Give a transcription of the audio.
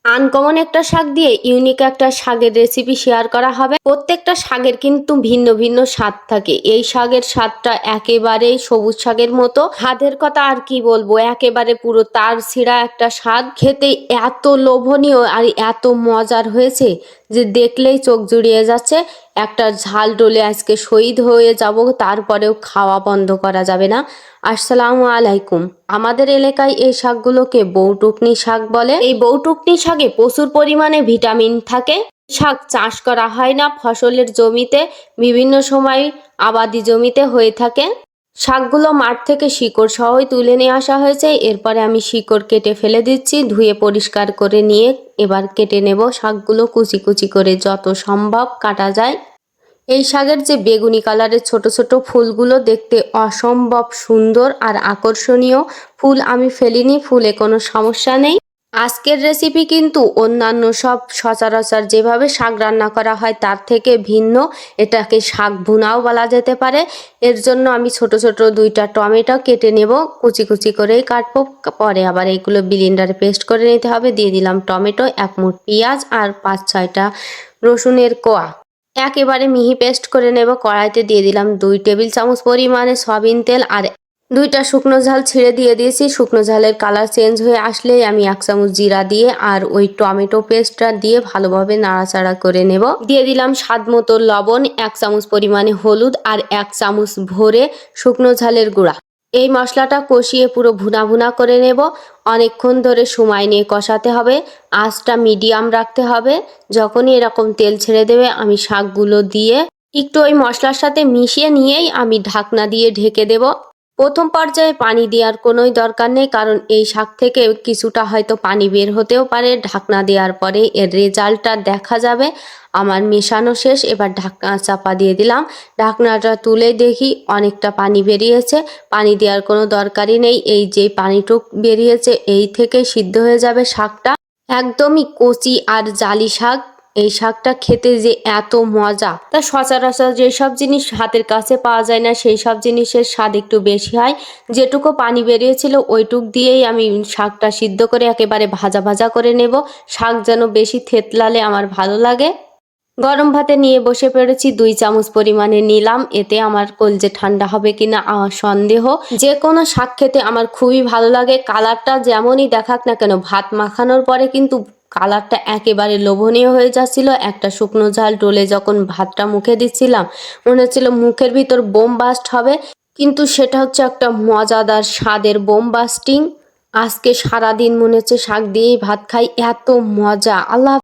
Uncommon একটা শাক দিয়ে ইউনিক একটা শাকের রেসিপি শেয়ার করা হবে। প্রত্যেকটা শাকের কিন্তু ভিন্ন ভিন্ন স্বাদ থাকে। এই শাকের স্বাদটা একেবারেই সবুজ শাকের মতো, স্বাদের কথা আর কি বলবো, একেবারে পুরো তার ছিঁড়া একটা স্বাদ। খেতে এত লোভনীয় আর এত মজার হয়েছে যে দেখলেই চোখ জুড়িয়ে যাচ্ছে। একটা ঝাল ডলে আজকে শহীদ হয়ে যাব, তারপরেও খাওয়া বন্ধ করা যাবে না। আসসালামু আলাইকুম। আমাদের এলাকায় এই শাকগুলোকে বউটুকনি শাক বলে। এই বউটুকনি শাকে প্রচুর পরিমাণে ভিটামিন থাকে। শাক চাষ করা হয় না ফসলের জমিতে, বিভিন্ন সময় আবাদি জমিতে হয়ে থাকে। শাকগুলো মাঠ থেকে শিকড় সহই তুলে নিয়ে আসা হয়েছে। এরপরে আমি শিকড় কেটে ফেলে দিচ্ছি, ধুয়ে পরিষ্কার করে নিয়ে এবার কেটে নেব শাকগুলো কুচি কুচি করে, যত সম্ভব কাটা যায়। এই শাকের যে বেগুনি কালারের ছোট ছোট ফুলগুলো দেখতে অসম্ভব সুন্দর আর আকর্ষণীয়। ফুল আমি ফেলিনি, ফুলে কোনো সমস্যা নেই। আজকের রেসিপি কিন্তু অন্যান্য সব সচরাচর যেভাবে শাক রান্না করা হয় তার থেকে ভিন্ন। এটাকে শাক ভুনাও বলা যেতে পারে। এর জন্য আমি ছোট ছোট 2টা টমেটো কেটে নেব, কুচি কুচি করেই কাটবো। পরে আবার এইগুলো ব্লেন্ডারে পেস্ট করে নিতে হবে। দিয়ে দিলাম টমেটো, 1 মুঠ পেঁয়াজ আর 5-6টা রসুনের কোয়া একেবারে মিহি পেস্ট করে নেব। কড়াইতে দিয়ে দিলাম 2 টেবিল চামচ পরিমাণে সয়াবিন তেল আর 2টা শুকনো ঝাল ছিঁড়ে দিয়ে দিয়েছি। শুকনো ঝালের কালার চেঞ্জ হয়ে আসলেই আমি 1 চামচ জিরা দিয়ে আর ওই টমেটো পেস্টটা দিয়ে ভালোভাবে নাড়াচাড়া করে নেব। দিয়ে দিলাম স্বাদ মতো লবণ, 1 চামচ পরিমাণে হলুদ আর 1 চামচ ভরে শুকনো ঝালের গুঁড়া। এই মশলাটা কষিয়ে পুরো ভুনা ভুনা করে নেব। অনেকক্ষণ ধরে সময় নিয়ে কষাতে হবে, আঁচটা মিডিয়াম রাখতে হবে। যখনই এরকম তেল ছেড়ে দেবে আমি শাকগুলো দিয়ে একটু ওই মশলার সাথে মিশিয়ে নিয়েই আমি ঢাকনা দিয়ে ঢেকে দেব। প্রথম পর্যায়ে পানি দেওয়ার কোনোই দরকার নেই, কারণ এই শাক থেকে কিছুটা হয়তো পানি বের হতেও পারে। ঢাকনা দেওয়ার পরে এর রেজাল্টটা দেখা যাবে। আমার মেশানো শেষ, এবার ঢাকনা চাপা দিয়ে দিলাম। ঢাকনাটা তুলে দেখি অনেকটা পানি বেরিয়েছে। পানি দেওয়ার কোনো দরকারই নেই, এই যে পানিটুক বেরিয়েছে এই থেকে সিদ্ধ হয়ে যাবে শাকটা। একদমই কচি আর জালি শাক। এই শাকটা খেতে যে এত মজা, তা সচরাচর যেসব জিনিস হাতের কাছে পাওয়া যায় না সেই সব জিনিসের স্বাদ একটু বেশি হয়। যেটুকু পানি বেরিয়েছিল ওইটুক দিয়েই আমি শাকটা সিদ্ধ করে একেবারে ভাজা ভাজা করে নেব। শাক যেন বেশি থেতলালে আমার ভালো লাগে। গরম ভাতে নিয়ে বসে পড়েছি, 2 চামচ পরিমাণে নিলাম। এতে আমার কলজে ঠান্ডা হবে কিনা সন্দেহ। যে কোনো শাক খেতে আমার খুবই ভালো লাগে। কালারটা যেমনই দেখাক না কেন, ভাত মাখানোর পরে কিন্তু কালারটা একেবারে লোভনীয় হয়ে যাচ্ছিল। একটা শুকনো ঝাল ডলে যখন ভাতটা মুখে দিচ্ছিলাম মনে হচ্ছিল মুখের ভিতর বোম বাস্ট হবে, কিন্তু সেটা হচ্ছে একটা মজাদার স্বাদের বোম বাস্টিং। আজকে সারাদিন মনে হচ্ছে শাক দিয়েই ভাত খাই, এত মজা। আল্লাহ।